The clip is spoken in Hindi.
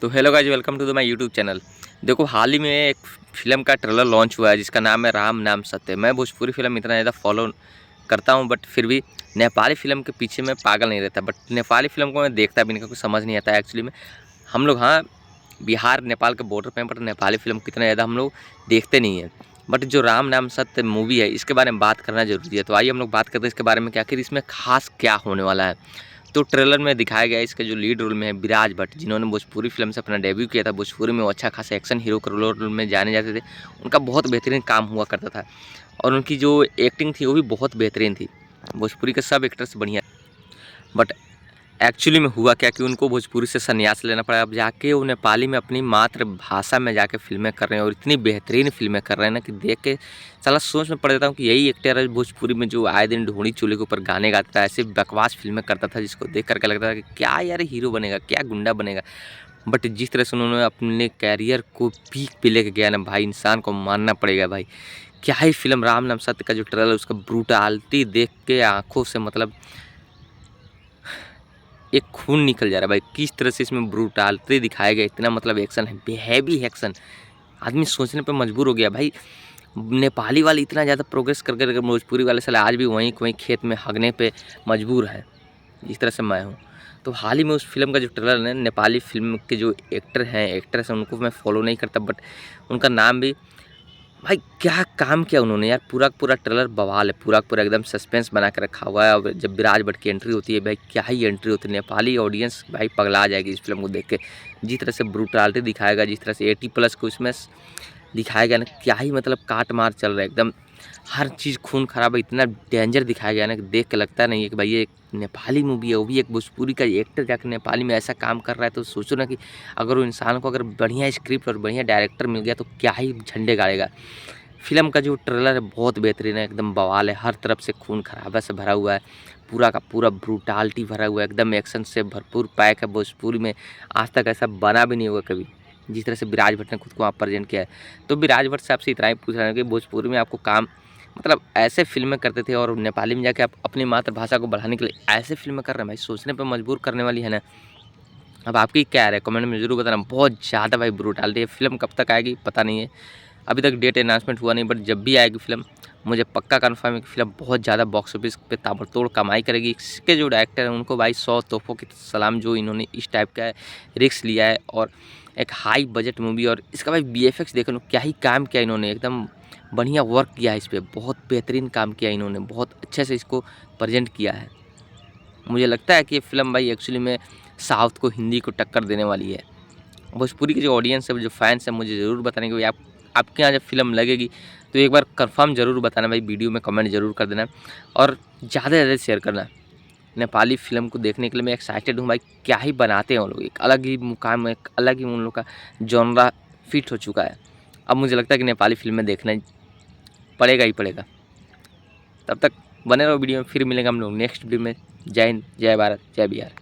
तो hello guys, welcome to the my YouTube channel. देखो, हाल ही में एक फ़िल्म का ट्रेलर लॉन्च हुआ है जिसका नाम है राम नाम सत्य। मैं भोजपुरी फ़िल्म इतना ज़्यादा फॉलो करता हूं, बट फिर भी नेपाली फ़िल्म के पीछे मैं पागल नहीं रहता। बट नेपाली फ़िल्म को मैं देखता भी नहीं, कुछ समझ नहीं आता एक्चुअली में। हम लोग, हाँ, बिहार नेपाल के बॉर्डर पे हैं, बट नेपाली फ़िल्म कितना ज़्यादा हम लोग देखते नहीं हैं। बट जो राम नाम सत्य मूवी है, इसके बारे में बात करना ज़रूरी है। तो आइए हम लोग बात करते हैं इसके बारे में कि आखिर इसमें खास क्या होने वाला है। तो ट्रेलर में दिखाया गया है इसका जो लीड रोल में है विराज भट्ट, जिन्होंने भोजपुरी फिल्म से अपना डेब्यू किया था। भोजपुरी में वो अच्छा खासा एक्शन हीरो के रोल में जाने जाते थे। उनका बहुत बेहतरीन काम हुआ करता था और उनकी जो एक्टिंग थी वो भी बहुत बेहतरीन थी। भोजपुरी के सब एक्टर से बढ़िया। बट एक्चुअली में हुआ क्या कि उनको भोजपुरी से संन्यास लेना पड़ा। अब जाके वो नेपाली में अपनी मातृभाषा में जाके फिल्में कर रहे हैं और इतनी बेहतरीन फिल्में कर रहे हैं ना कि देख के साला सोच में पड़ जाता हूँ कि यही एक्टर है भोजपुरी में जो आए दिन ढूंढी चूल्हे के ऊपर गाने गाता था, ऐसे बकवास फिल्में करता था जिसको देख करके लगता था कि क्या यार हीरो बनेगा, क्या गुंडा बनेगा। बट जिस तरह से उन्होंने अपने कैरियर को पीक पे लेके गया ना भाई, इंसान को मानना पड़ेगा भाई। क्या ही फिल्म राम नाम सत्य का जो ट्रेलर, उसका ब्रूटालिटी देख के आंखों से मतलब एक खून निकल जा रहा है भाई। किस तरह से इसमें ब्रूटालिटी दिखाया गया, इतना मतलब एक्शन है, हैवी एक्शन। आदमी सोचने पे मजबूर हो गया भाई। नेपाली वाले इतना ज़्यादा प्रोग्रेस कर कर भोजपुरी वाले साले आज भी वहीं वहीं खेत में हगने पे मजबूर है, जिस तरह से मैं हूँ। तो हाल ही में उस फिल्म का जो ट्रेलर है, नेपाली फिल्म के जो एक्टर हैं, एक्ट्रेस हैं, उनको मैं फॉलो नहीं करता, बट उनका नाम भी भाई, क्या काम किया उन्होंने यार। पूरा पूरा ट्रेलर बवाल है, पूरा पूरा एकदम सस्पेंस बना के रखा हुआ है। और जब विराज भट्ट की एंट्री होती है भाई, क्या ही एंट्री होती है। नेपाली ऑडियंस भाई पगला जाएगी इस फिल्म को देख के। जिस तरह से ब्रूटालिटी दिखाएगा, जिस तरह से 80+ को इसमें दिखाया गया ना, क्या ही मतलब काट मार चल रहा है एकदम। हर चीज़ खून खराब है, इतना डेंजर दिखाया गया ना कि देख के लगता नहीं है कि भाई ये एक नेपाली मूवी है, वो भी एक भोजपुरी का एक्टर जाकर नेपाली में ऐसा काम कर रहा है। तो सोचो ना कि अगर वो इंसान को अगर बढ़िया स्क्रिप्ट और बढ़िया डायरेक्टर मिल गया तो क्या ही झंडे गाड़ेगा। फिल्म का जो ट्रेलर है बहुत बेहतरीन है, एकदम बवाल है। हर तरफ से खून खराबा से भरा हुआ है, पूरा का पूरा ब्रूटालिटी भरा हुआ है, एकदम एक्शन से भरपूर पैक है। भोजपुरी में आज तक ऐसा बना भी नहीं होगा कभी, जिस तरह से विराज भट्ट ने खुद को वहाँ प्रेजेंट किया है। तो विराज भट्ट से आपसे इतना ही पूछ रहा हूँ कि भोजपुरी में आपको काम मतलब ऐसे फिल्में करते थे और नेपाली में जाके आप अपनी मातृभाषा को बढ़ाने के लिए ऐसे फिल्में कर रहे हैं भाई, सोचने पर मजबूर करने वाली है ना। अब आपकी क्या राय है, कमेंट में जरूर बताना। बहुत ज़्यादा भाई ब्रूटालिटी है। फिल्म कब तक आएगी पता नहीं है, अभी तक डेट अनाउंसमेंट हुआ नहीं, बट जब भी आएगी फिल्म मुझे पक्का कन्फर्म है कि फिल्म बहुत ज़्यादा बॉक्स ऑफिस पे ताबड़तोड़ कमाई करेगी। इसके जो डायरेक्टर हैं उनको भाई 100 तोहफ़ों की सलाम, जो इन्होंने इस टाइप का रिस्क लिया है और एक हाई बजट मूवी। और इसका भाई VFX देख लो, क्या ही काम किया इन्होंने, एकदम बढ़िया वर्क किया है इस पर, बहुत बेहतरीन काम किया इन्होंने, बहुत अच्छे से इसको प्रेजेंट किया है। मुझे लगता है कि ये फिल्म भाई एक्चुअली में साउथ को, हिंदी को टक्कर देने वाली है। भोजपुरी के जो ऑडियंस है, जो फैंस हैं, मुझे ज़रूर बताने कि भाई आपके यहाँ जब फिल्म लगेगी तो एक बार कंफर्म ज़रूर बताना भाई, वीडियो में कमेंट ज़रूर कर देना और ज़्यादा से ज़्यादा शेयर करना। नेपाली फ़िल्म को देखने के लिए मैं एक्साइटेड हूँ भाई। क्या ही बनाते हैं वो लोग, एक अलग ही मुकाम, एक अलग ही उन लोग का जॉनरा फिट हो चुका है। अब मुझे लगता है कि नेपाली फिल्में देखना पड़ेगा ही पड़ेगा। तब तक बने रहो वीडियो में, फिर मिलेंगे हम लोग नेक्स्ट वीडियो में। जय हिंद, जय भारत, जय बिहार।